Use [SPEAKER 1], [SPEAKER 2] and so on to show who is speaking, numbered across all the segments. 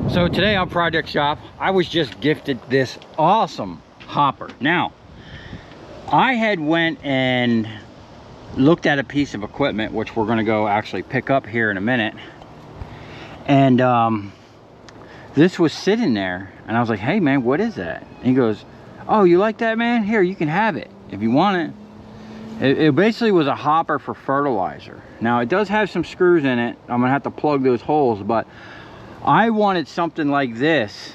[SPEAKER 1] So today on Project Shop, I was just gifted this awesome hopper. Now, I had went and looked at a piece of equipment, which we're gonna go actually pick up here in a minute. And this was sitting there, and I was like, hey man, what is that? And he goes, oh, you like that, man? Here, you can have it if you want it. It basically was a hopper for fertilizer. Now, it does have some screws in it. I'm gonna have to plug those holes, but I wanted something like this,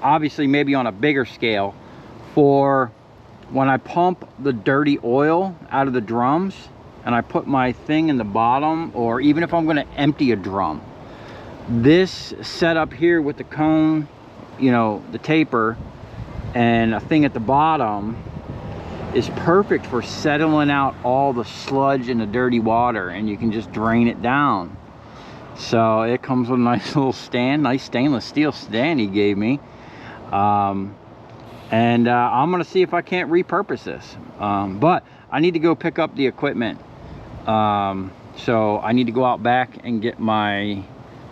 [SPEAKER 1] obviously maybe on a bigger scale, for when I pump the dirty oil out of the drums and I put my thing in the bottom, or even if I'm going to empty a drum. This setup here with the cone, you know, the taper and a thing at the bottom is perfect for settling out all the sludge and the dirty water, and you can just drain it down. So it comes with a nice little stand, nice stainless steel stand he gave me. I'm gonna see if I can't repurpose this. But I need to go pick up the equipment. So I need to go out back and get my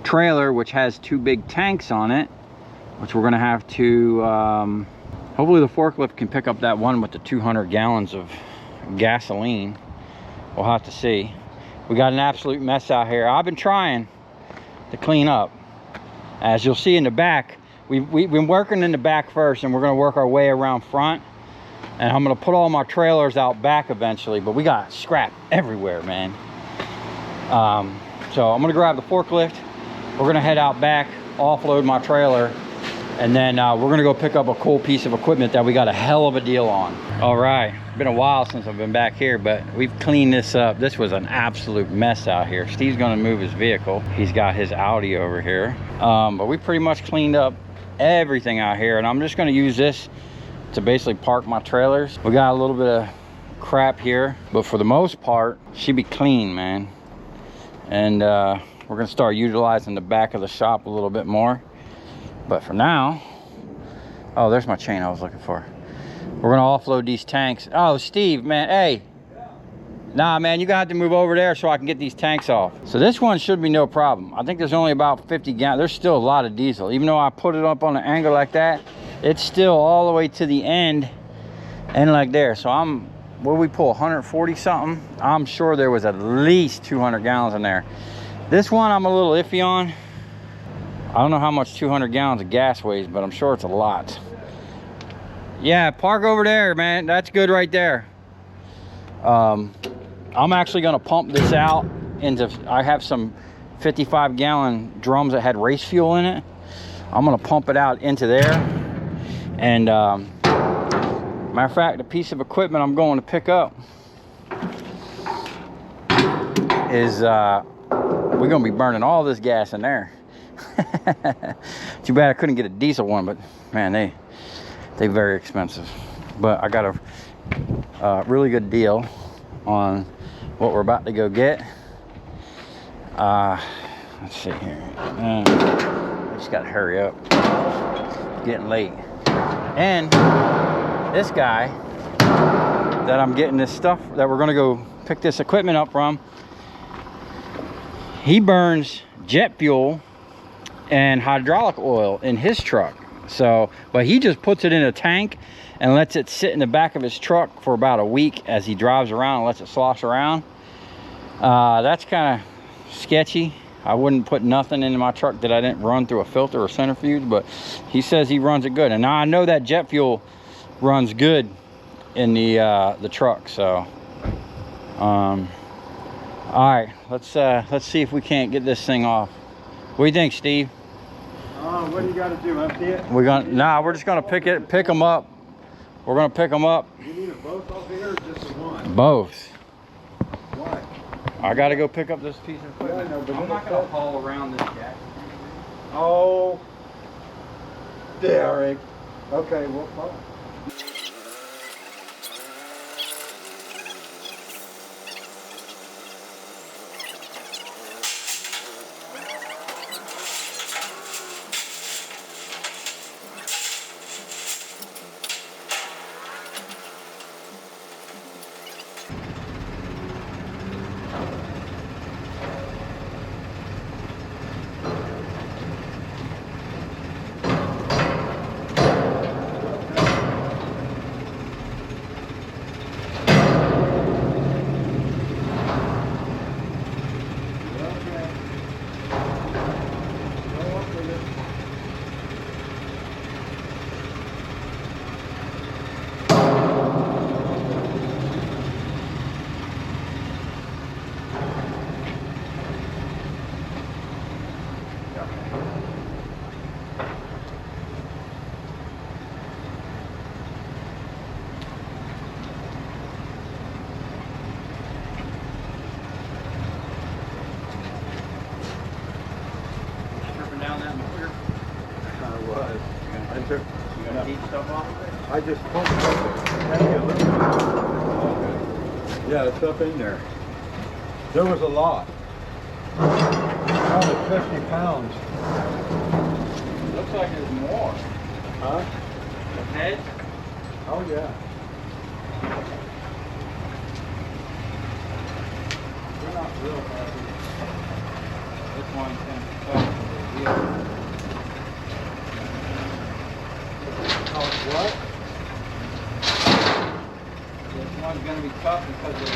[SPEAKER 1] trailer, which has 2 big tanks on it, which we're gonna have to, hopefully the forklift can pick up that one with the 200 gallons of gasoline. We'll have to see. We got an absolute mess out here. I've been trying to clean up. As you'll see in the back, we've been working in the back first, and we're going to work our way around front, and I'm going to put all my trailers out back eventually, but we got scrap everywhere, man. So I'm going to grab the forklift, we're going to head out back, offload my trailer, and then we're going to go pick up a cool piece of equipment that we got a hell of a deal on. All right, been a while since I've been back here, but we've cleaned this up. This was an absolute mess out here. Steve's going to move his vehicle. He's got his Audi over here. But we pretty much cleaned up everything out here, and I'm just going to use this to basically park my trailers. We got a little bit of crap here, but for the most part, should be clean, man. And we're going to start utilizing the back of the shop a little bit more. But for now, oh, there's my chain I was looking for. We're gonna offload these tanks. Oh, Steve, man, hey. Nah, man, you're gonna have to move over there so I can get these tanks off. So this one should be no problem. I think there's only about 50 gallons. There's still a lot of diesel. Even though I put it up on an angle like that, it's still all the way to the end and like there. So what did we pull, 140 something? I'm sure there was at least 200 gallons in there. This one I'm a little iffy on. I don't know how much 200 gallons of gas weighs, but I'm sure it's a lot. Yeah, park over there, man. That's good right there. I'm actually gonna pump this out into, I have some 55 gallon drums that had race fuel in it. I'm gonna pump it out into there. And matter of fact, the piece of equipment I'm going to pick up is, we're gonna be burning all this gas in there. Too bad I couldn't get a diesel one, but man, they very expensive. But I got a really good deal on what we're about to go get. Let's see here. I just gotta hurry up. It's getting late. And this guy that I'm getting this stuff that we're gonna go pick this equipment up from, he burns jet fuel and hydraulic oil in his truck. So, but he just puts it in a tank and lets it sit in the back of his truck for about a week as he drives around and lets it slosh around. That's kind of sketchy. I wouldn't put nothing into my truck that I didn't run through a filter or centrifuge, but he says he runs it good. And now I know that jet fuel runs good in the truck. So all right, let's see if we can't get this thing off. What do you think, Steve?
[SPEAKER 2] What do you got to do? Empty it?
[SPEAKER 1] We're just gonna pick them up. We're gonna pick them up.
[SPEAKER 2] You need a both off here or just the one?
[SPEAKER 1] Both.
[SPEAKER 2] Why?
[SPEAKER 1] I gotta go pick up this piece of equipment.
[SPEAKER 2] Yeah, I know, but
[SPEAKER 1] I'm not gonna haul around this gas.
[SPEAKER 2] Oh, Derek. Okay, well.
[SPEAKER 1] stuff off of it?
[SPEAKER 2] I just pulled it over. Yeah, it's up in there. There was a lot. Probably 50 pounds.
[SPEAKER 1] Looks like there's more.
[SPEAKER 2] Huh?
[SPEAKER 1] The head?
[SPEAKER 2] Oh, yeah. They're not real heavy.
[SPEAKER 1] This one's going to be tough for the wheel.
[SPEAKER 2] Oh, what?
[SPEAKER 1] This one's going to be tough because of the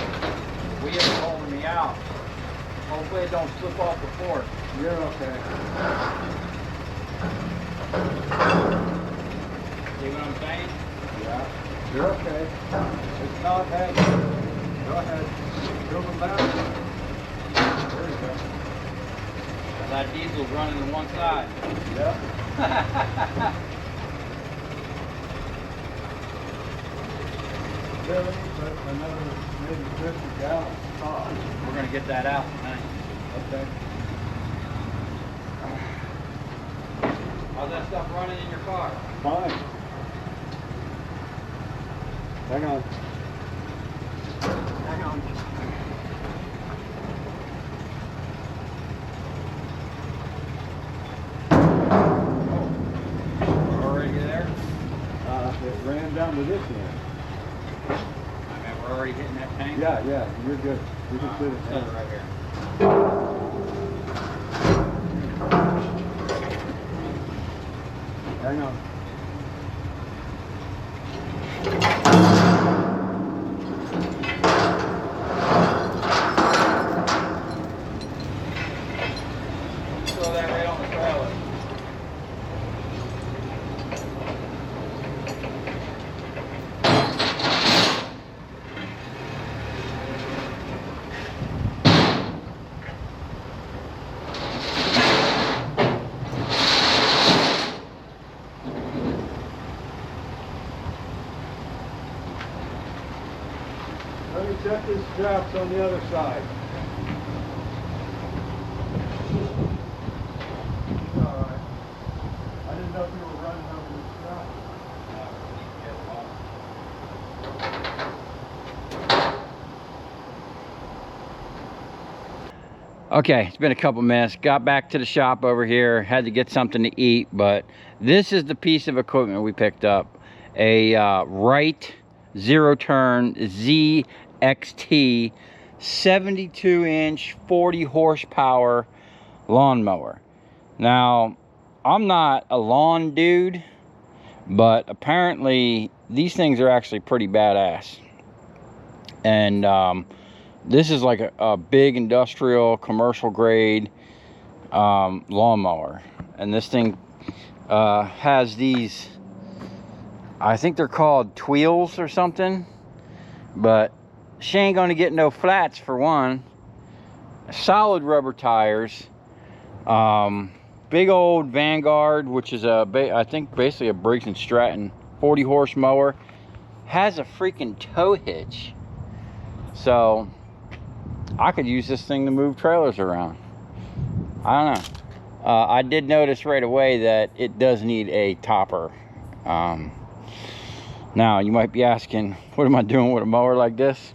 [SPEAKER 1] wheel holding me out. Hopefully it don't slip off the fork.
[SPEAKER 2] You're okay.
[SPEAKER 1] See what I'm saying?
[SPEAKER 2] Yeah. You're okay. It's not heavy. Go ahead. Fill them back. There you go.
[SPEAKER 1] That diesel's running to one side.
[SPEAKER 2] Yeah. Really? But another maybe 50 gallons.
[SPEAKER 1] We're going to get that out tonight.
[SPEAKER 2] Okay.
[SPEAKER 1] How's that stuff running in your car?
[SPEAKER 2] Fine. Hang on. Hang on.
[SPEAKER 1] We're already there?
[SPEAKER 2] It ran down to this end.
[SPEAKER 1] I mean, we're already hitting that tank?
[SPEAKER 2] Yeah, yeah, you're good. You can sit it
[SPEAKER 1] Set it
[SPEAKER 2] down.
[SPEAKER 1] right here.
[SPEAKER 2] Hang on.
[SPEAKER 1] Throw that right on the trailer.
[SPEAKER 2] Let me check these straps on the other side. Alright. I didn't know if you were running over the strap.
[SPEAKER 1] Okay, it's been a couple minutes. Got back to the shop over here. Had to get something to eat, but this is the piece of equipment we picked up. A Wright zero turn ZXT 72-inch 40 horsepower lawnmower. Now, I'm not a lawn dude, but apparently these things are actually pretty badass. And this is like a big industrial commercial grade lawnmower, and this thing has these, I think they're called tweels or something, but she ain't gonna get no flats for one. Solid rubber tires, big old Vanguard, which is I think basically a Briggs & Stratton 40 horse mower. Has a freaking tow hitch, so I could use this thing to move trailers around. I don't know. I did notice right away that it does need a topper. Now, you might be asking, what am I doing with a mower like this?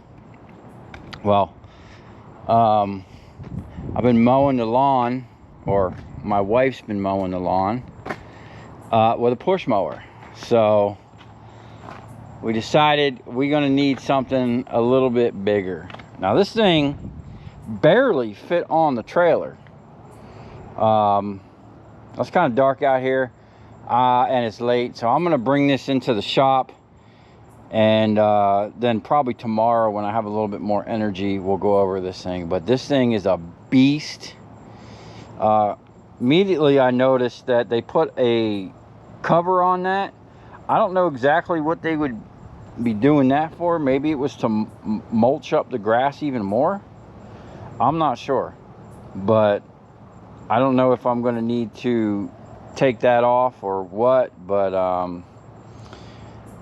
[SPEAKER 1] Well, I've been mowing the lawn, or my wife's been mowing the lawn with a push mower. So we decided we're gonna need something a little bit bigger. Now, this thing barely fit on the trailer. It's kind of dark out here, and it's late, so I'm gonna bring this into the shop, and then probably tomorrow when I have a little bit more energy, we'll go over this thing. But this thing is a beast. Immediately I noticed that they put a cover on that. I don't know exactly what they would be doing that for. Maybe it was to mulch up the grass even more. I'm not sure, but I don't know if I'm going to need to take that off or what. But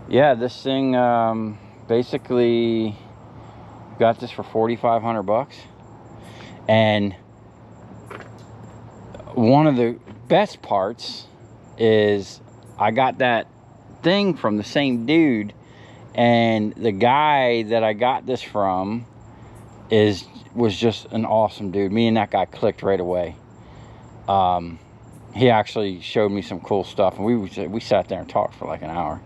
[SPEAKER 1] yeah, this thing basically got this for 4,500 bucks, and one of the best parts is I got that thing from the same dude, and the guy that I got this from was just an awesome dude. Me and that guy clicked right away. He actually showed me some cool stuff, and we sat there and talked for like an hour.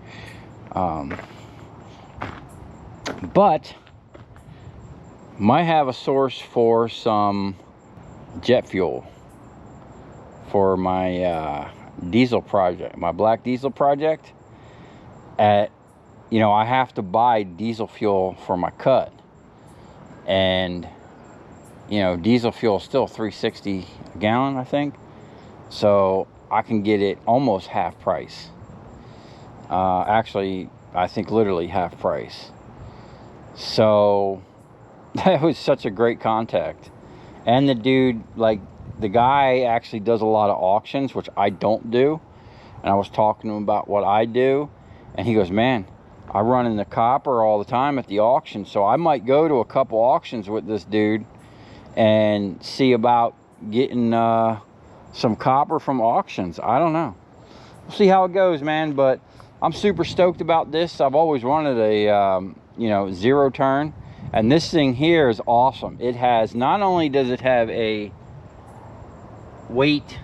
[SPEAKER 1] But might have a source for some jet fuel for my diesel project, my black diesel project. You know, I have to buy diesel fuel for my cut, and you know, diesel fuel is still $3.60 a gallon, I think. So I can get it almost half price. Actually, I think literally half price. So that was such a great contact. And the dude, like, the guy actually does a lot of auctions, which I don't do. And I was talking to him about what I do, and he goes, man, I run in the copper all the time at the auction, so I might go to a couple auctions with this dude and see about getting some copper from auctions. I don't know. We'll see how it goes, man. But I'm super stoked about this. I've always wanted a you know, zero turn, and this thing here is awesome. It has, not only does it have a weight,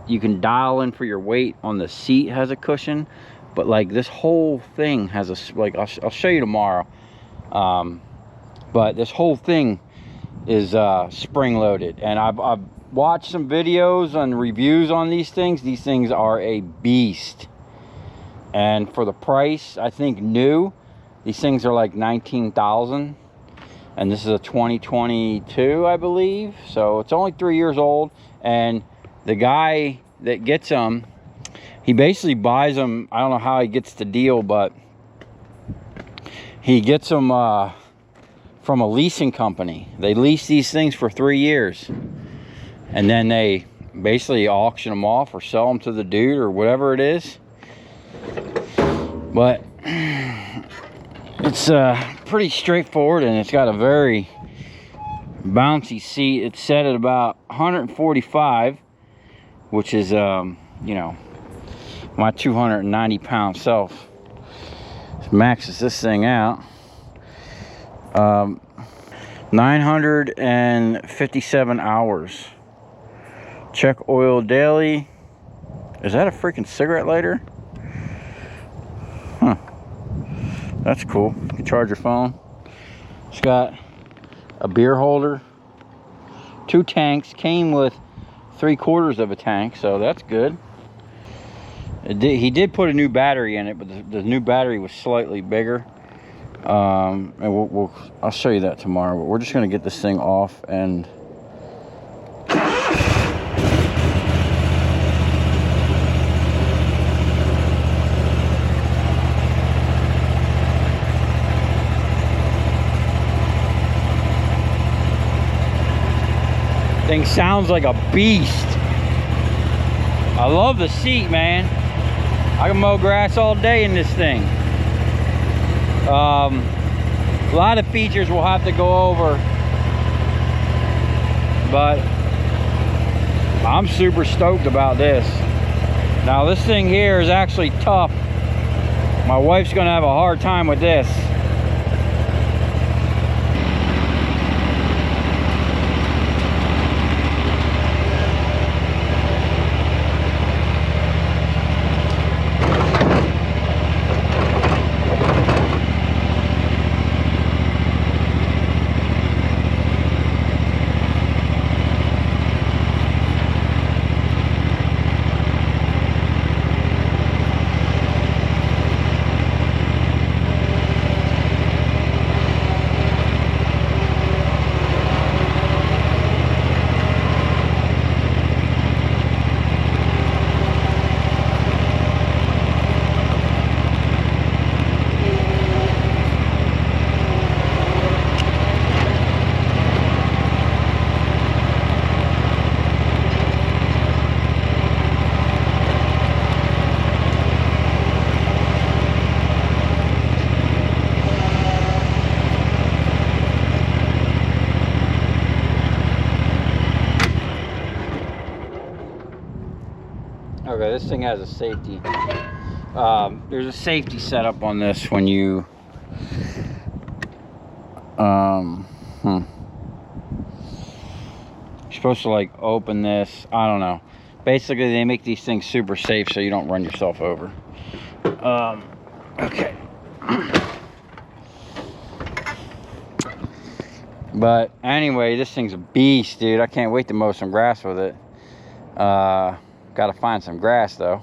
[SPEAKER 1] you can dial in for your weight on the seat, has a cushion, but like this whole thing has a, like, I'll show you tomorrow. But this whole thing is spring loaded, and I've watched some videos and reviews on these things. These things are a beast, and for the price, I think new, these things are like $19,000, and this is a 2022, I believe. So it's only 3 years old, and the guy that gets them, he basically buys them. I don't know how he gets the deal, but he gets them from a leasing company. They lease these things for 3 years, and then they basically auction them off or sell them to the dude or whatever it is. But it's pretty straightforward, and it's got a very bouncy seat. It's set at about 145, which is you know, my 290-pound self maxes this thing out. 957 hours. Check oil daily. Is that a freaking cigarette lighter? Huh. That's cool. You can charge your phone. It's got a beer holder, 2 tanks. Came with 3/4 of a tank, so that's good. He did put a new battery in it, but the new battery was slightly bigger. And I'll show you that tomorrow. But we're just gonna get this thing off and thing sounds like a beast. I love the seat, man. I can mow grass all day in this thing. A lot of features we'll have to go over, but I'm super stoked about this. Now this thing here is actually tough. My wife's gonna have a hard time with this. Okay, this thing has a safety there's a safety setup on this when you you're supposed to like open this. I don't know. Basically, they make these things super safe so you don't run yourself over. Okay. But anyway, this thing's a beast, dude. I can't wait to mow some grass with it. Gotta find some grass though.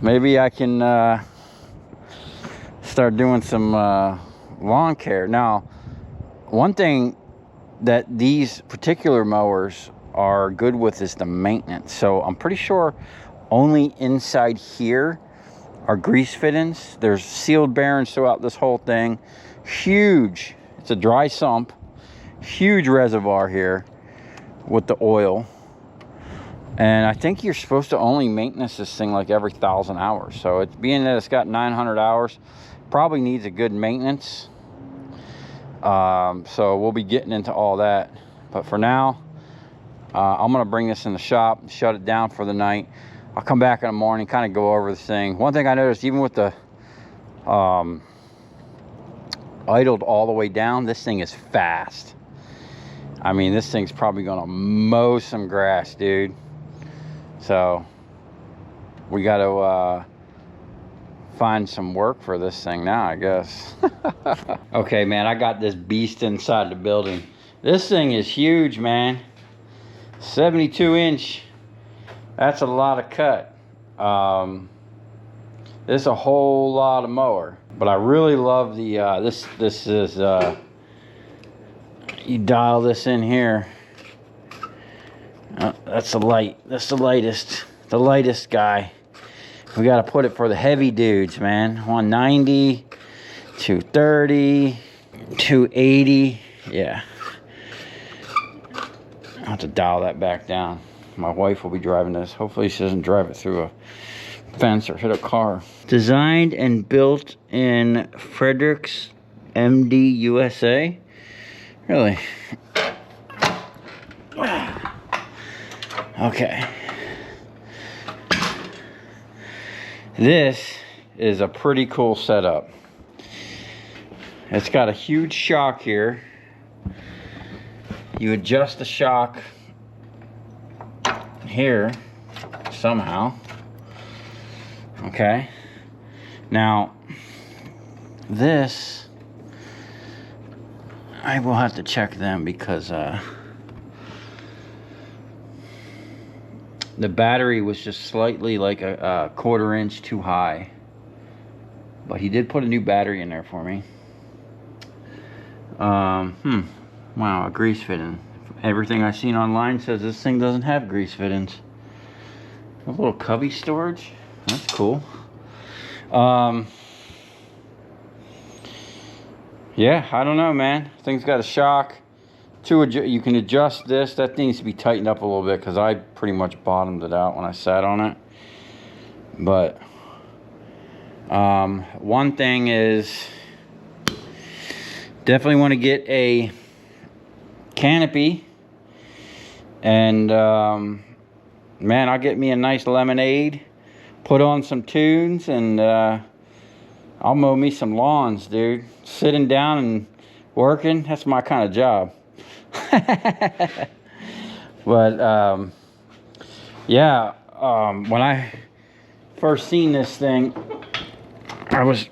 [SPEAKER 1] Maybe I can start doing some lawn care. Now, one thing that these particular mowers are good with is the maintenance. So I'm pretty sure only inside here are grease fittings. There's sealed bearings throughout this whole thing. Huge. It's a dry sump. Huge reservoir here with the oil. And I think you're supposed to only maintenance this thing like every 1,000 hours. So it's being that it's got 900 hours, probably needs a good maintenance. So we'll be getting into all that. But for now, I'm gonna bring this in the shop, shut it down for the night. I'll come back in the morning, kind of go over this thing. One thing I noticed, even with the idled all the way down, this thing is fast. I mean, this thing's probably gonna mow some grass, dude. So we got to find some work for this thing now, I guess. Okay, man, I got this beast inside the building. This thing is huge, man. 72 inch. That's a lot of cut. This is a whole lot of mower. But I really love the this is you dial this in here. That's the light. That's the lightest guy. We got to put it for the heavy dudes, man. 190, 230, 280. Yeah. I'll have to dial that back down. My wife will be driving this. Hopefully she doesn't drive it through a fence or hit a car. Designed and built in Fredericks, MD, USA. Really? Okay. This is a pretty cool setup. It's got a huge shock here. You adjust the shock here somehow. Okay. Now, this, I will have to check them because the battery was just slightly like a 1/4 inch too high. But he did put a new battery in there for me. Wow, a grease fitting. Everything I've seen online says this thing doesn't have grease fittings. A little cubby storage. That's cool. Yeah, I don't know, man. Thing's got a shock. You can adjust this. That needs to be tightened up a little bit because I pretty much bottomed it out when I sat on it. But one thing is, definitely want to get a canopy. And man, I'll get me a nice lemonade, put on some tunes, and I'll mow me some lawns, dude. Sitting down and working, that's my kind of job. But yeah, when I first seen this thing, I was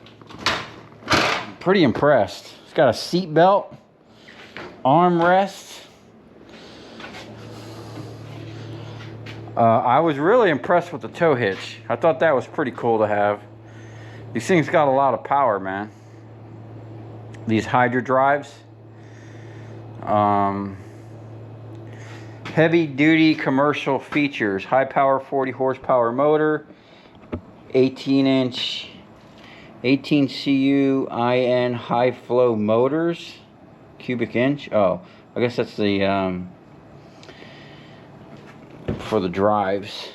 [SPEAKER 1] pretty impressed. It's got a seat belt, armrest. I was really impressed with the tow hitch. I thought that was pretty cool to have. These things got a lot of power, man. These Hydra drives. Heavy duty commercial features. High power 40 horsepower motor. 18 CU IN high flow motors. Cubic inch. Oh, I guess that's the for the drives.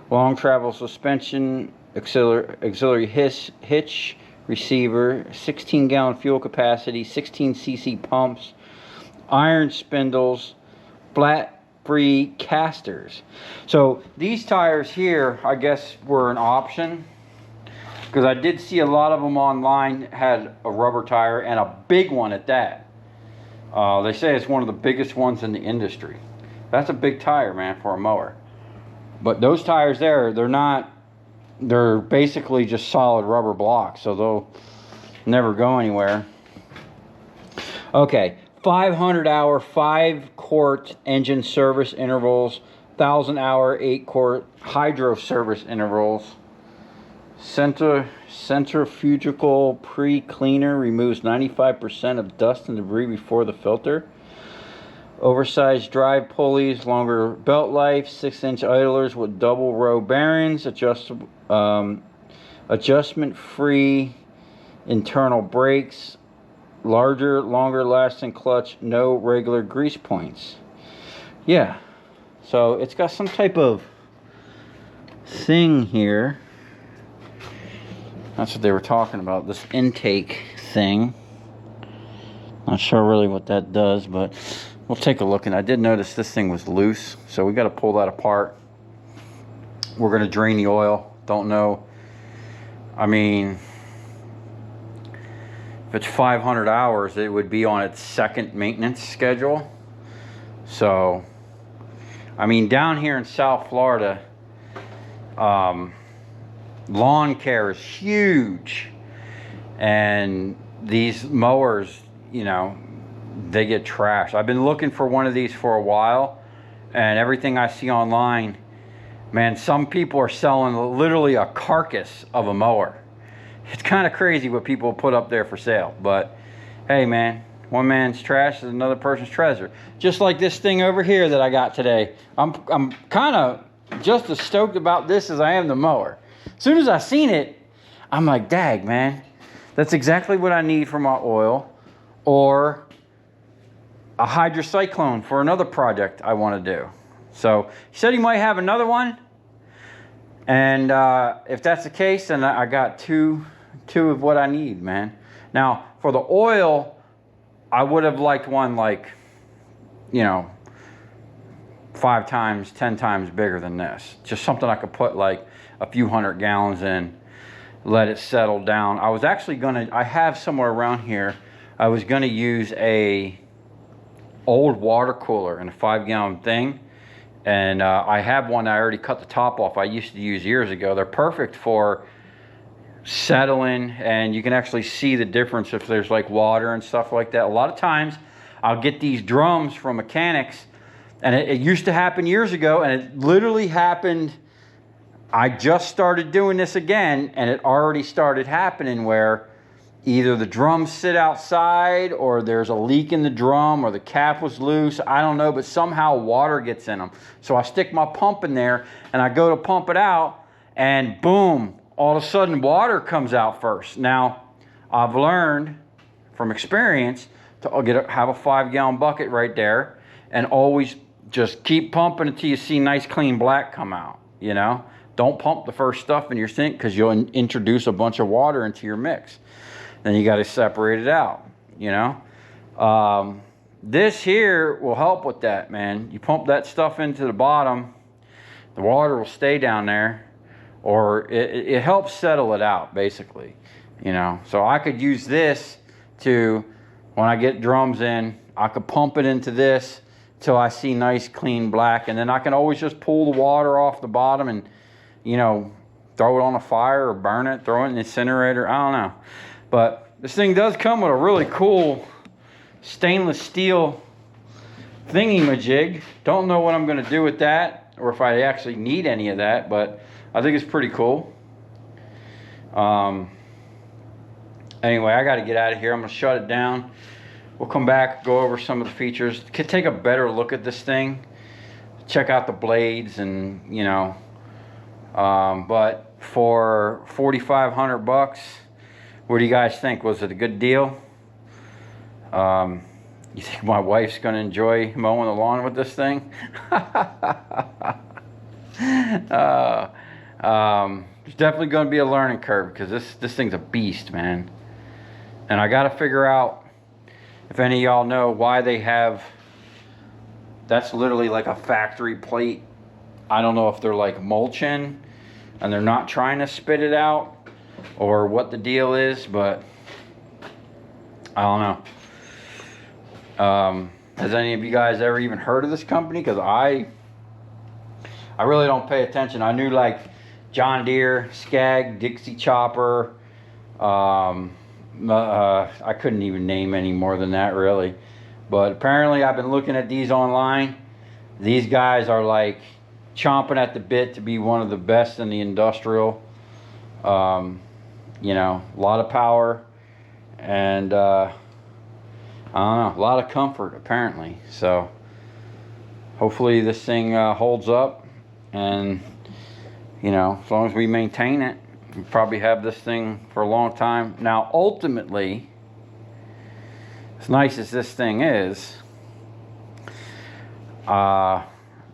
[SPEAKER 1] Long travel suspension, auxiliary hitch receiver, 16-gallon fuel capacity, 16 cc pumps, iron spindles, flat free casters. So these tires here, I guess, were an option, because I did see a lot of them online had a rubber tire, and a big one at that. They say it's one of the biggest ones in the industry. That's a big tire, man, for a mower. But those tires there, they're basically just solid rubber blocks, so they'll never go anywhere. Okay, 500 hour 5-quart engine service intervals, 1,000 hour 8-quart hydro service intervals. Centrifugal pre-cleaner removes 95% of dust and debris before the filter. Oversized drive pulleys, longer belt life, 6-inch idlers with double row bearings, adjustment-free internal brakes, larger, longer lasting clutch, no regular grease points. Yeah, so it's got some type of thing here. That's what they were talking about, this intake thing. Not sure really what that does, but we'll take a look. And I did notice this thing was loose, so we got to pull that apart. We're going to drain the oil. Don't know. I mean, if it's 500 hours, it would be on its second maintenance schedule. So, I mean, down here in South Florida, lawn care is huge, and these mowers, you know, they get trashed. I've been looking for one of these for a while, and everything I see online, man, some people are selling literally a carcass of a mower. It's kind of crazy what people put up there for sale, but hey, man, one man's trash is another person's treasure. Just like this thing over here that I got today. I'm kind of just as stoked about this as I am the mower. As soon as I seen it, I'm like, dag, man, that's exactly what I need for my oil, or a hydrocyclone for another project I want to do. So he said he might have another one, and if that's the case, then I got two of what I need, man. Now for the oil, I would have liked one like, you know, 5 times, 10 times bigger than this. Just something I could put like a few 100 gallons in, let it settle down. I was actually gonna, I have somewhere around here, I was gonna use a old water cooler in a 5-gallon thing, and I have one that I already cut the top off. I used to use years ago. They're perfect for settling, and you can actually see the difference if there's like water and stuff like that. A lot of times I'll get these drums from mechanics, and it used to happen years ago, and it literally happened. I just started doing this again, and it already started happening where either the drums sit outside, or there's a leak in the drum, or the cap was loose. I don't know, but somehow water gets in them. So I stick my pump in there, and I go to pump it out, and boom, all of a sudden water comes out first. Now, I've learned from experience to have a 5-gallon bucket right there, and always just keep pumping until you see nice clean black come out, you know? Don't pump the first stuff in your sink, because you'll introduce a bunch of water into your mix. Then you got to separate it out, you know. This here will help with that, man. You pump that stuff into the bottom, the water will stay down there, or it helps settle it out, basically, you know. So I could use this to, when I get drums in, I could pump it into this till I see nice clean black, and then I can always just pull the water off the bottom and, you know, throw it on a fire or burn it, throw it in the incinerator. I don't know. But this thing does come with a really cool stainless steel thingy-majig. Don't know what I'm going to do with that, or if I actually need any of that, but I think it's pretty cool. Anyway, I got to get out of here. I'm going to shut it down. We'll come back, go over some of the features, could take a better look at this thing, check out the blades, and, you know, but for 4,500 bucks, what do you guys think? Was it a good deal? You think my wife's gonna enjoy mowing the lawn with this thing? There's definitely gonna be a learning curve, because this thing's a beast, man. And I gotta figure out if any of y'all know why they have that's literally like a factory plate. I don't know if they're like mulching and they're not trying to spit it out or what the deal is, but I don't know. Has any of you guys ever even heard of this company? Because I really don't pay attention. I knew like John Deere, Skag, Dixie Chopper. I couldn't even name any more than that really. But apparently I've been looking at these online. These guys are like chomping at the bit to be one of the best in the industrial. You know, a lot of power and I don't know, a lot of comfort apparently. So hopefully this thing holds up, and you know, as long as we maintain it, we'll probably have this thing for a long time. Now ultimately, as nice as this thing is, and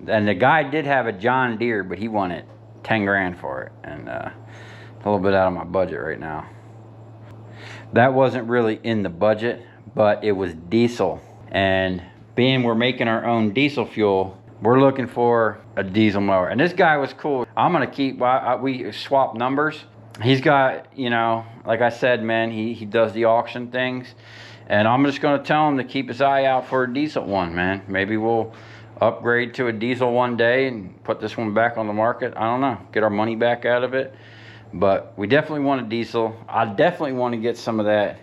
[SPEAKER 1] the guy did have a John Deere, but he wanted 10 grand for it, and a little bit out of my budget right now. That wasn't really in the budget, but it was diesel, and being we're making our own diesel fuel, we're looking for a diesel mower. And this guy was cool. I'm gonna keep, we swap numbers. He's got, you know, like I said, man, he does the auction things, and I'm just gonna tell him to keep his eye out for a diesel one, man. Maybe we'll upgrade to a diesel one day and put this one back on the market. I don't know, get our money back out of it. But we definitely want a diesel. I definitely want to get some of that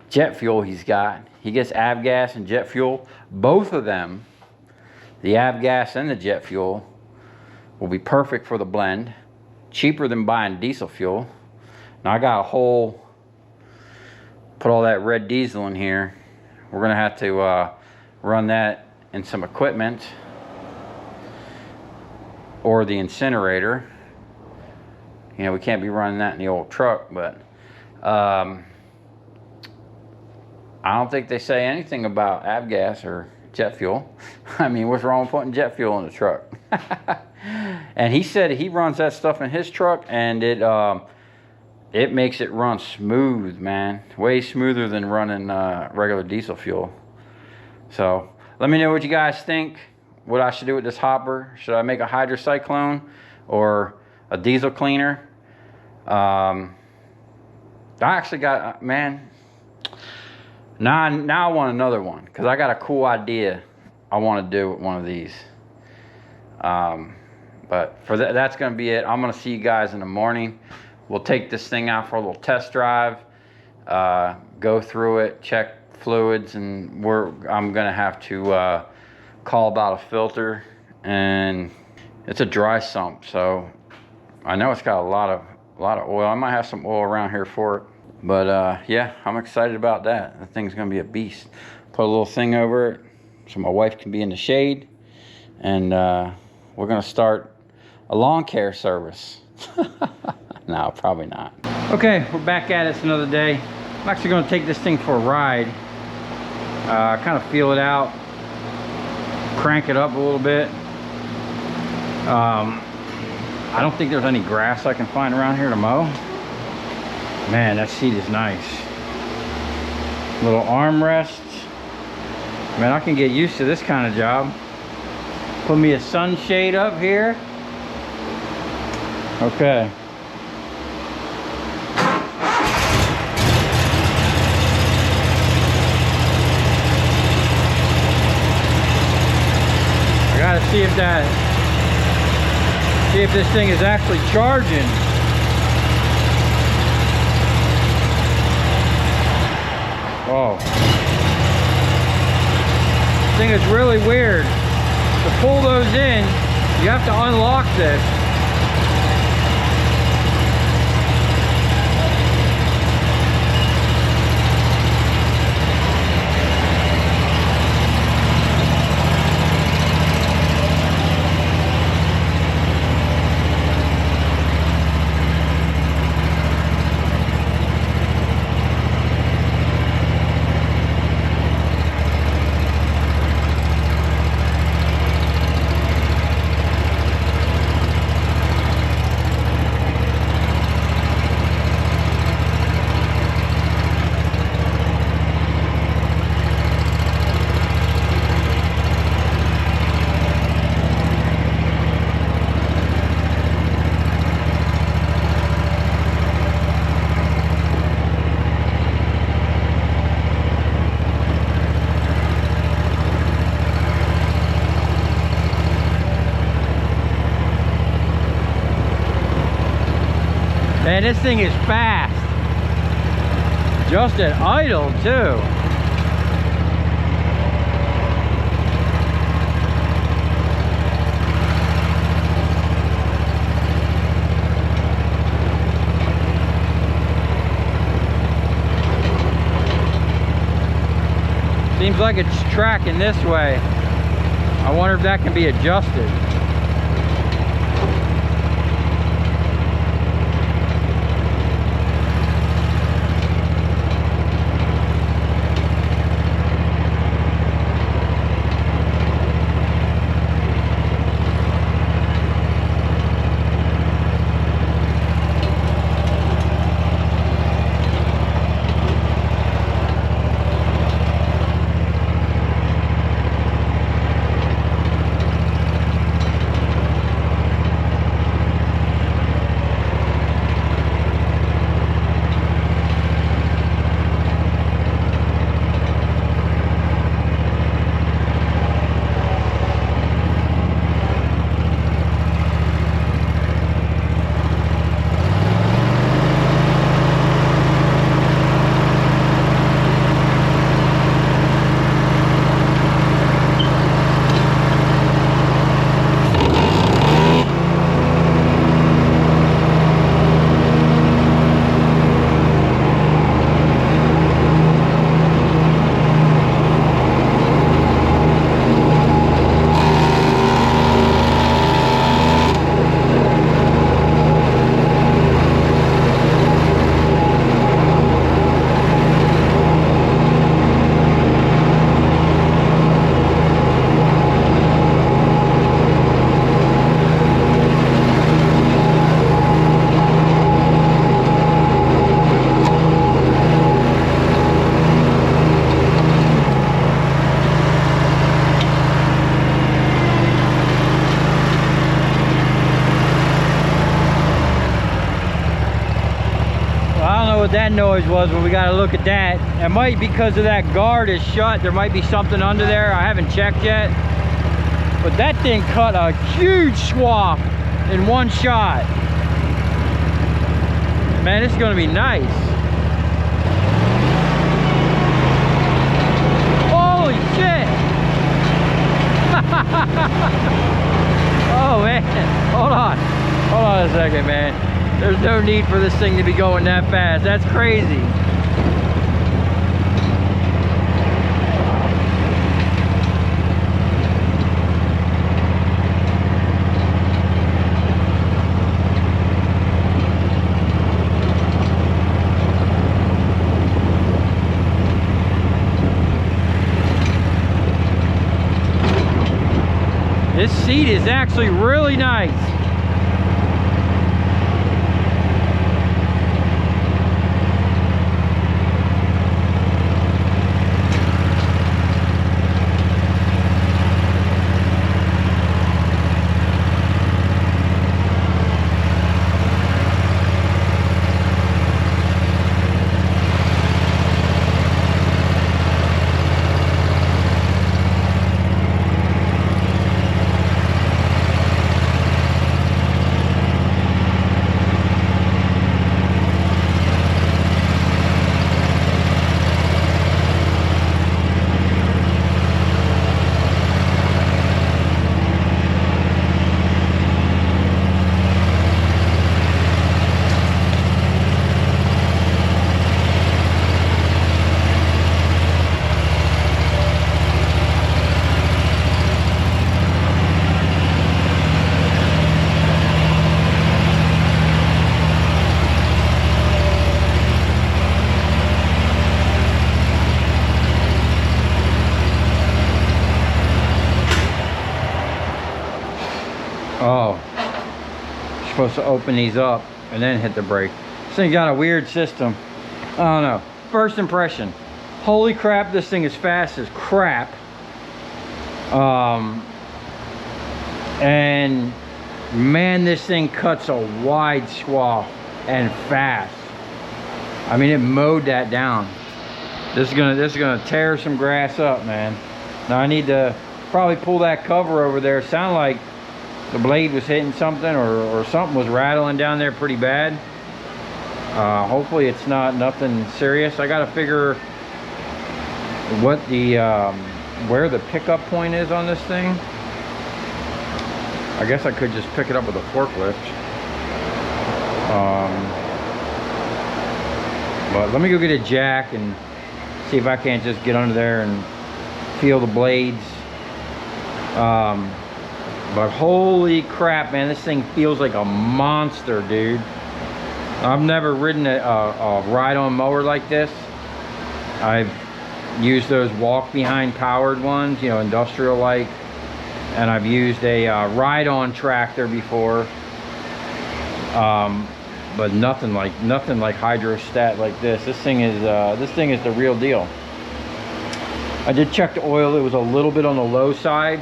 [SPEAKER 1] jet fuel he's got. He gets avgas and jet fuel. Both of them, the avgas and the jet fuel, will be perfect for the blend. Cheaper than buying diesel fuel. Now I got a whole, put all that red diesel in here. We're gonna have to run that in some equipment or the incinerator. You know, we can't be running that in the old truck, but I don't think they say anything about avgas or jet fuel. I mean, what's wrong with putting jet fuel in the truck? And he said he runs that stuff in his truck, and it makes it run smooth, man. Way smoother than running regular diesel fuel. So let me know what you guys think. What I should do with this hopper. Should I make a hydrocyclone or a diesel cleaner? I actually got, man, now I want another one, because I got a cool idea I want to do with one of these. But for that's going to be it. I'm going to see you guys in the morning. We'll take this thing out for a little test drive, go through it, check fluids, and I'm going to have to call about a filter, and it's a dry sump, so I know it's got a lot of oil. I might have some oil around here for it, but yeah, I'm excited about that. The thing's gonna be a beast. Put a little thing over it so my wife can be in the shade, and we're gonna start a lawn care service. No, probably not. Okay, we're back at it. It's another day. I'm actually gonna take this thing for a ride, kind of feel it out, crank it up a little bit. I don't think there's any grass I can find around here to mow. Man, that seat is nice. Little armrests. Man, I can get used to this kind of job. Put me a sunshade up here. Okay. I gotta see if this thing is actually charging. Oh. This thing is really weird. To pull those in, you have to unlock this. man, this thing is fast. Just at idle too. Seems like it's tracking this way. I wonder if that can be adjusted. That noise was, but we got to look at that. It might be because of that guard is shut. There might be something under there. I haven't checked yet, but that thing cut a huge swath in one shot. Man, it's gonna be nice. Holy shit. Oh man, hold on a second, man. There's no need for this thing to be going that fast. That's crazy. This seat is actually really nice. Oh, you're supposed to open these up and then hit the brake. This thing got a weird system. I don't know. First impression, holy crap, this thing is fast as crap. And man, this thing cuts a wide swath and fast. I mean, it mowed that down. This is gonna tear some grass up, man. Now I need to probably pull that cover over there. It sounded like the blade was hitting something, or something was rattling down there pretty bad. Hopefully it's not nothing serious. I gotta figure what the where the pickup point is on this thing. I guess I could just pick it up with a forklift. But let me go get a jack and see if I can't just get under there and feel the blades. But holy crap, man, this thing feels like a monster, dude. I've never ridden a ride-on mower like this. I've used those walk-behind powered ones, you know, industrial-like, and I've used a ride-on tractor before. But nothing like hydrostat like this. This thing is the real deal. I did check the oil. It was a little bit on the low side.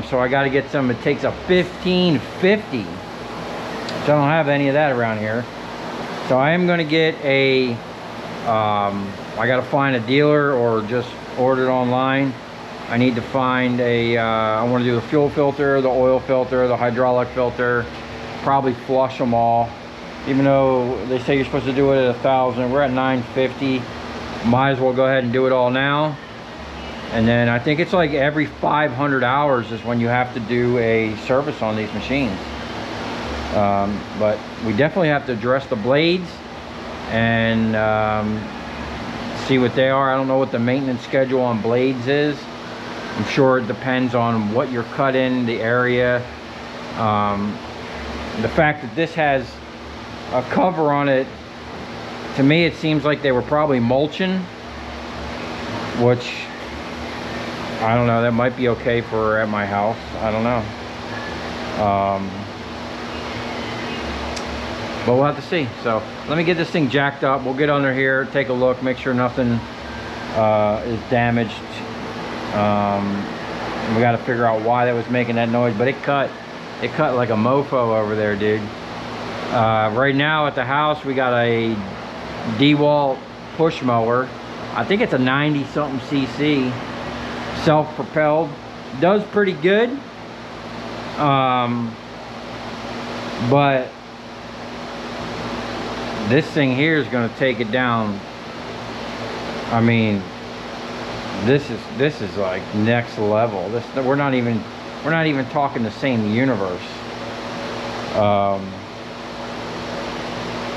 [SPEAKER 1] So I got to get some. It takes a 1550. So I don't have any of that around here. So I am going to get a, I got to find a dealer or just order it online. I need to find a, I want to do the fuel filter, the oil filter, the hydraulic filter, probably flush them all. Even though they say you're supposed to do it at 1,000, we're at 950. Might as well go ahead and do it all now. And then I think it's like every 500 hours is when you have to do a service on these machines. But we definitely have to address the blades and see what they are. I don't know what the maintenance schedule on blades is. I'm sure it depends on what you're cut in, the area. The fact that this has a cover on it, to me it seems like they were probably mulching, which I don't know, that might be okay for at my house. I don't know. But we'll have to see. So let me get this thing jacked up. We'll get under here, take a look, make sure nothing is damaged. We got to figure out why that was making that noise, but it cut like a mofo over there, dude. Right now at the house we got a DeWalt push mower. I think it's a 90 something cc, self-propelled. Does pretty good, but this thing here is going to take it down. I mean, this is like next level. We're not even talking the same universe.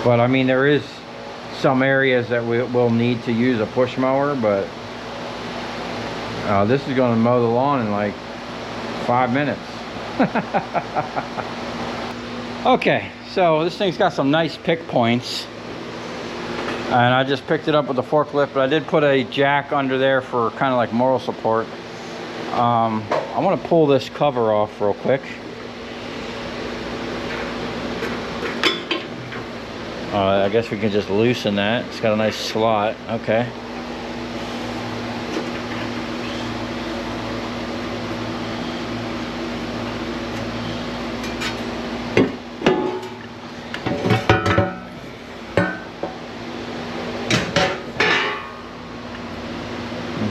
[SPEAKER 1] But I mean, there is some areas that we will need to use a push mower, but this is going to mow the lawn in like 5 minutes. Okay, so this thing's got some nice pick points, and I just picked it up with the forklift, but I did put a jack under there for kind of like moral support. I want to pull this cover off real quick. I guess we can just loosen that. It's got a nice slot. Okay.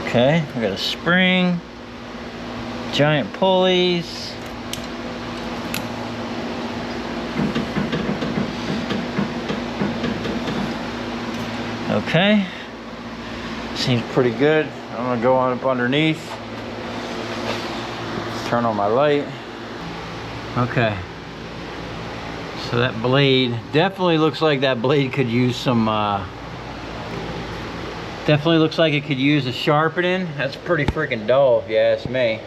[SPEAKER 1] Okay, we got a spring, giant pulleys. Okay, seems pretty good. I'm gonna go on up underneath. Let's turn on my light. Okay, so that blade definitely looks like that blade could use some definitely looks like it could use a sharpening. That's pretty freaking dull if you ask me.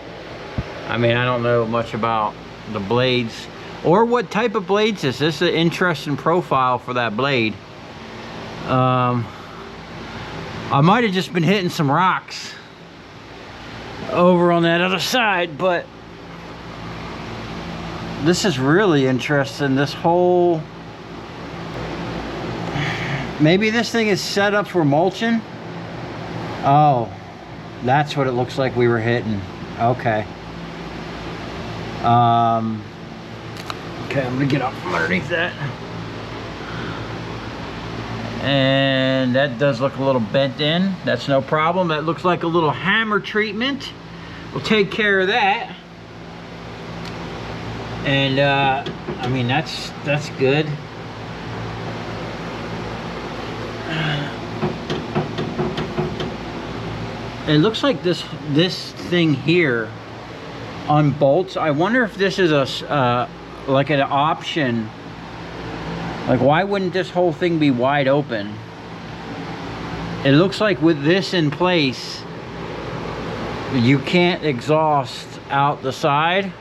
[SPEAKER 1] I mean, I don't know much about the blades or what type of blades this is. This is an interesting profile for that blade. I might have just been hitting some rocks over on that other side, but this is really interesting. This whole, maybe this thing is set up for mulching. Oh, that's what it looks like we were hitting. Okay. Okay, I'm gonna get up from underneath that. And that does look a little bent in. That's no problem. That looks like a little hammer treatment. We'll take care of that. And I mean, that's good. It looks like this thing here unbolts. I wonder if this is a like an option. Like, why wouldn't this whole thing be wide open? It looks like with this in place, you can't exhaust out the side.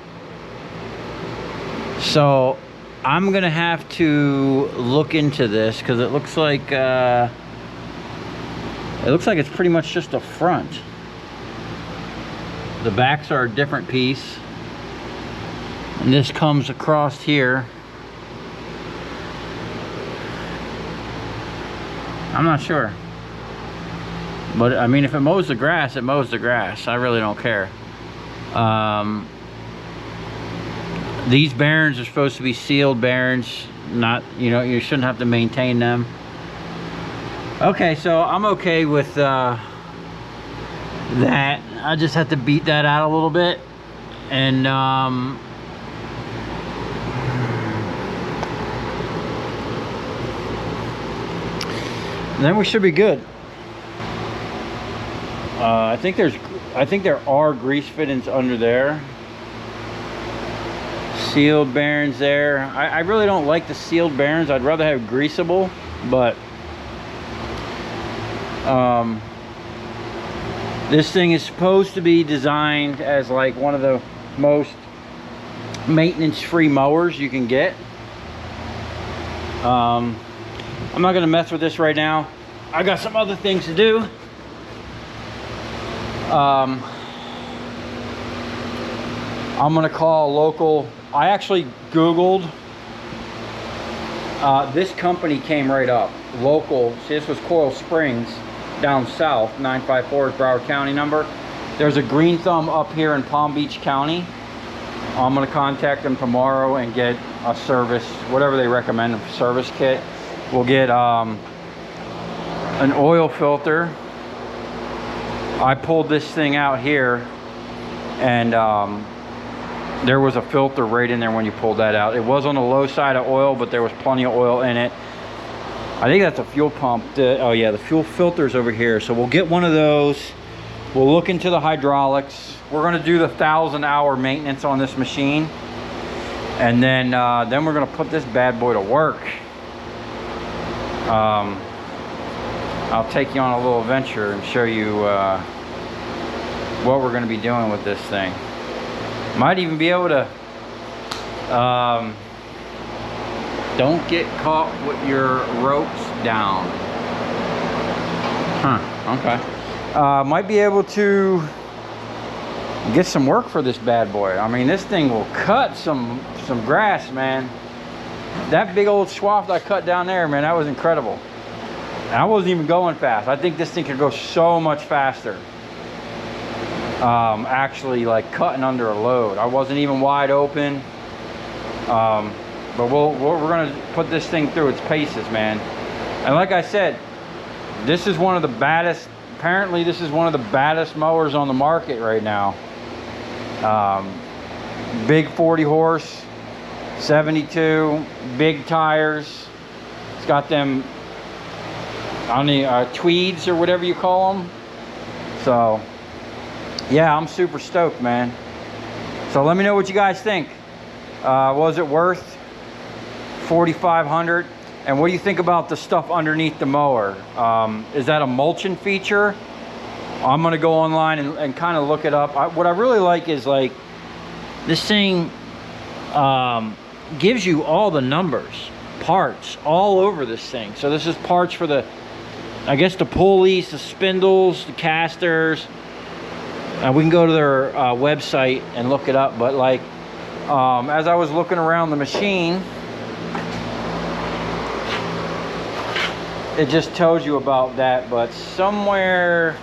[SPEAKER 1] So I'm gonna have to look into this, because it looks like it's pretty much just a front. The backs are a different piece, and this comes across here. I'm not sure, but I mean, if it mows the grass, it mows the grass. I really don't care. These bearings are supposed to be sealed bearings, not, you know, you shouldn't have to maintain them. Okay, so I'm okay with that. I just have to beat that out a little bit, and then we should be good. I think there are grease fittings under there. Sealed bearings there. I really don't like the sealed bearings. I'd rather have greasable, but this thing is supposed to be designed as like one of the most maintenance-free mowers you can get. I'm not gonna mess with this right now. I got some other things to do. I'm gonna call a local. I actually Googled. This company came right up. Local. See, this was Coil Springs down south. 954 is Broward County number. There's a Green Thumb up here in Palm Beach County. I'm gonna contact them tomorrow and get a service, whatever they recommend, a service kit. We'll get an oil filter. I pulled this thing out here, and there was a filter right in there when you pulled that out. It was on the low side of oil, but there was plenty of oil in it. I think that's a fuel pump. Oh yeah, the fuel filter's over here. So we'll get one of those. We'll look into the hydraulics. We're gonna do the 1,000-hour maintenance on this machine, and then we're gonna put this bad boy to work. I'll take you on a little adventure and show you what we're gonna be doing with this thing. Might even be able to, don't get caught with your ropes down. Huh, okay. Might be able to get some work for this bad boy. I mean, this thing will cut some grass, man. That big old swath I cut down there, man, that was incredible. And I wasn't even going fast. I think this thing could go so much faster. Actually, like cutting under a load. I wasn't even wide open. But we're gonna put this thing through its paces, man. And like I said, this is one of the baddest, apparently this is one of the baddest mowers on the market right now. Big 40 horse, 72, big tires. It's got them on the tweeds or whatever you call them. So yeah, I'm super stoked, man. So let me know what you guys think. Was it worth $4,500? And what do you think about the stuff underneath the mower? Is that a mulching feature? I'm gonna go online and kind of look it up. What I really like is, like, this thing gives you all the numbers, parts all over this thing. So this is parts for the, I guess, the pulleys, the spindles, the casters. We can go to their website and look it up. But like, as I was looking around the machine, it just tells you about that. But somewhere,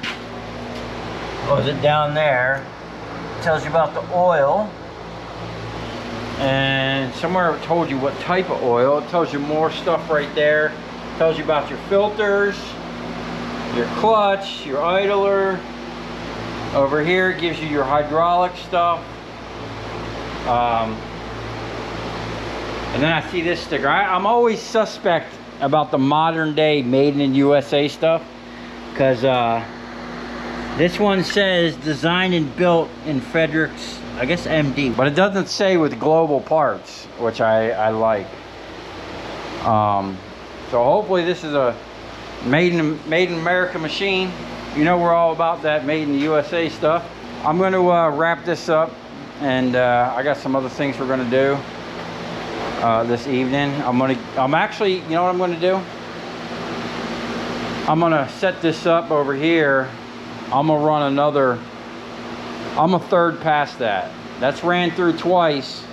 [SPEAKER 1] was it down there? It tells you about the oil. And somewhere it told you what type of oil. It tells you more stuff right there. It tells you about your filters, your clutch, your idler. Over here it gives you your hydraulic stuff. And then I see this sticker. I'm always suspect about the modern day made in USA stuff, because this one says designed and built in Fredericks, I guess MD, but it doesn't say with global parts, which I like. So hopefully this is a made in America machine. You know, we're all about that made in the USA stuff. I'm going to wrap this up, and I got some other things we're going to do this evening. I'm actually, you know what I'm going to do? I'm going to set this up over here. I'm going to run another, I'm a third pass that. That's ran through twice.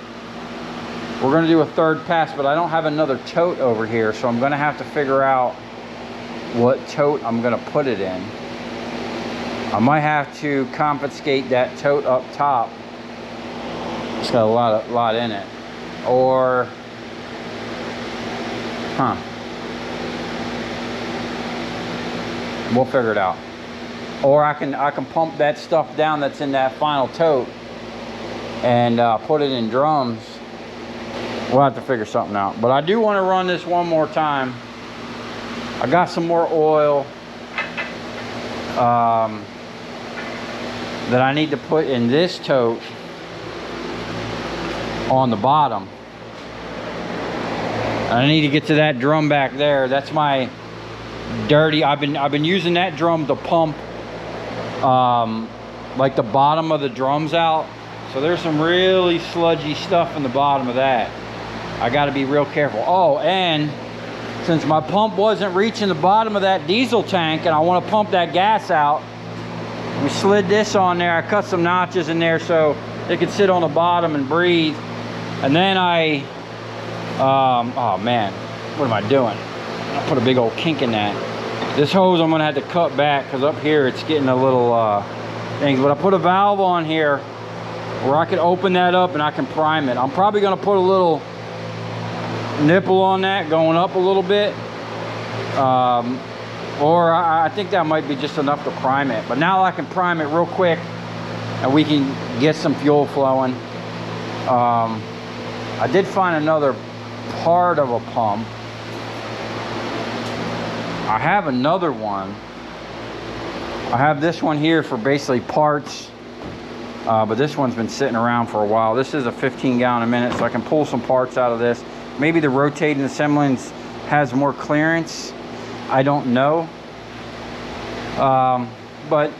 [SPEAKER 1] We're going to do a third pass, but I don't have another tote over here, so I'm going to have to figure out what tote I'm going to put it in. I might have to confiscate that tote up top. It's got a lot in it. Or, we'll figure it out. Or I can pump that stuff down that's in that final tote and put it in drums. We'll have to figure something out. But I do want to run this one more time. I got some more oil that I need to put in this tote on the bottom. I need to get to that drum back there. That's my dirty. I've been using that drum to pump like the bottom of the drums out. So there's some really sludgy stuff in the bottom of that. I got to be real careful. Oh, and since my pump wasn't reaching the bottom of that diesel tank and I want to pump that gas out, we slid this on there. I cut some notches in there so it could sit on the bottom and breathe. And then I, oh man, what am I doing? I put a big old kink in that. This hose I'm gonna have to cut back because up here it's getting a little things. But I put a valve on here where I can open that up and I can prime it. I'm probably gonna put a little nipple on that going up a little bit. Or I think that might be just enough to prime it. But now I can prime it real quick and we can get some fuel flowing. I did find another part of a pump. I have another one. I have this one here for basically parts, but this one's been sitting around for a while. This is a 15 gallon a minute, so I can pull some parts out of this. Maybe the rotating assemblies has more clearance. I don't know. But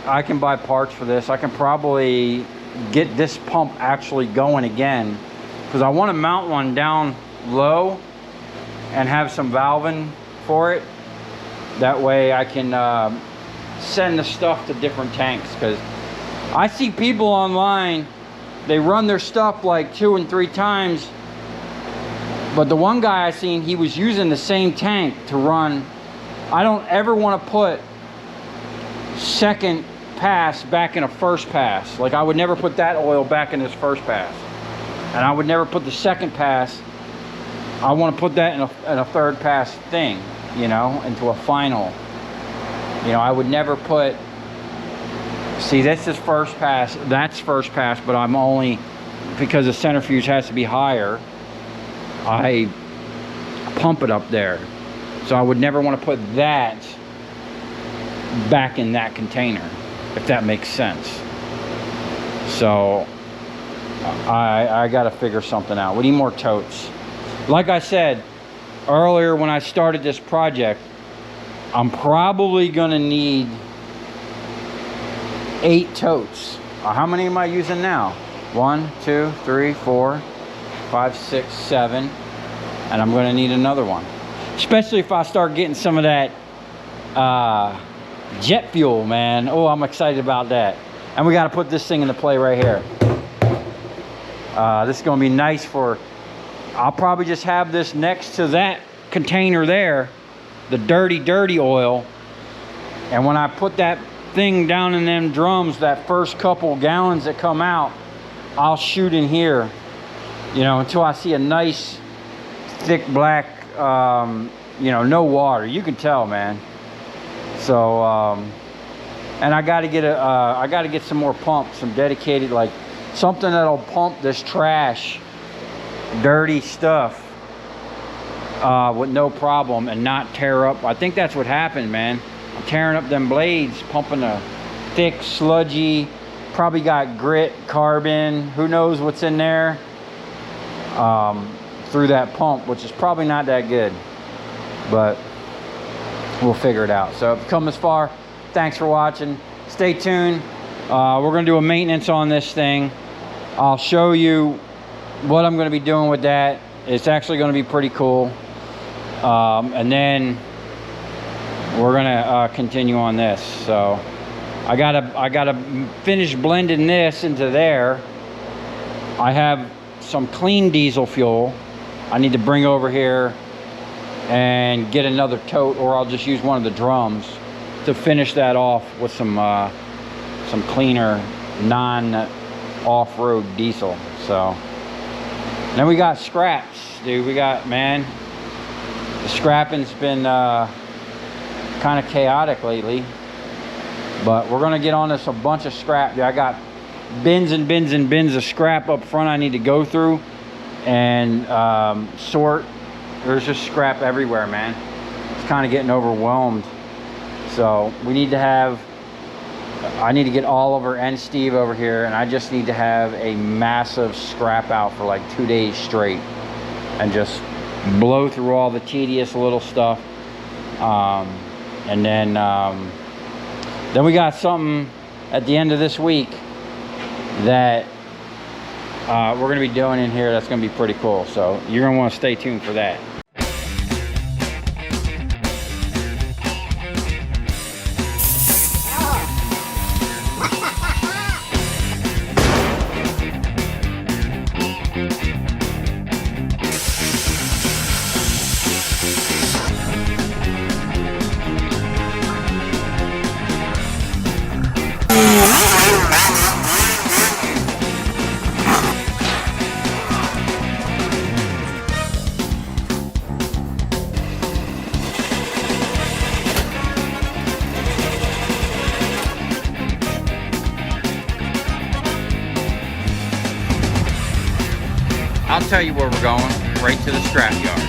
[SPEAKER 1] I can buy parts for this. I can probably get this pump actually going again, because I want to mount one down low and have some valving for it. That way I can send the stuff to different tanks, because I see people online, they run their stuff like 2 and 3 times, but the one guy I seen, he was using the same tank to run. I don't ever want to put second pass back in a first pass. Like I would never put that oil back in this first pass, and I would never put the second pass. I want to put that in a third pass thing, you know, into a final. You know, I would never put, see, this is first pass, that's first pass, but I'm only, because the centrifuge has to be higher, I pump it up there. So I would never want to put that back in that container, if that makes sense. So I got to figure something out. We need more totes. Like I said earlier when I started this project, I'm probably going to need 8 totes. How many am I using now? 1, 2, 3, 4, 5, 6, 7. And I'm going to need another one. Especially if I start getting some of that jet fuel, man. Oh, I'm excited about that. And we got to put this thing into play right here. This is going to be nice for, I'll probably just have this next to that container there, the dirty oil. And when I put that thing down in them drums, that first couple gallons that come out, I'll shoot in here, you know, until I see a nice thick black, you know, no water. You can tell, man. So and I got to get I got to get some more pumps, some dedicated, like something that'll pump this trash, dirty stuff with no problem and not tear up. I think that's what happened, man. I'm tearing up them blades, pumping a thick, sludgy, probably got grit, carbon, who knows what's in there, through that pump, which is probably not that good, but we'll figure it out. So if you've come this far, thanks for watching. Stay tuned. We're gonna do a maintenance on this thing. I'll show you what I'm gonna be doing with that. It's actually gonna be pretty cool. And then we're gonna continue on this. So I gotta finish blending this into there. I have some clean diesel fuel I need to bring over here and get another tote, or I'll just use one of the drums to finish that off with some cleaner non-off-road diesel. So then we got scraps, dude. We got, man, the scrapping's been kind of chaotic lately, but we're gonna get on this a bunch of scrap. Dude, I got bins and bins and bins of scrap up front I need to go through and sort. There's just scrap everywhere, man. It's kind of getting overwhelmed. So we need to have, I need to get Oliver and Steve over here, and I just need to have a massive scrap out for like 2 days straight and just blow through all the tedious little stuff. And then we got something at the end of this week that we're gonna be doing in here that's gonna be pretty cool. So you're gonna want to stay tuned for that. I'll tell you where we're going, right to the scrap yard.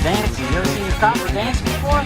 [SPEAKER 1] Dancing. You ever seen your copper dance before?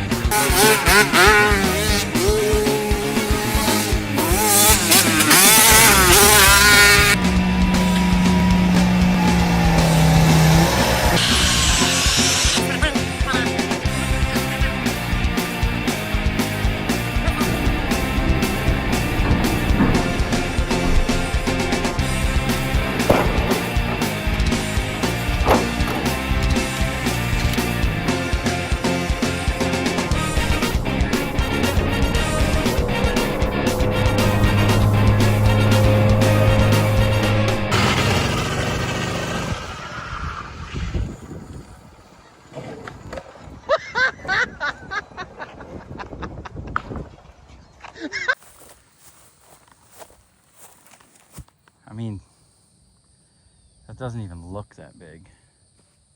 [SPEAKER 1] I mean, that doesn't even look that big.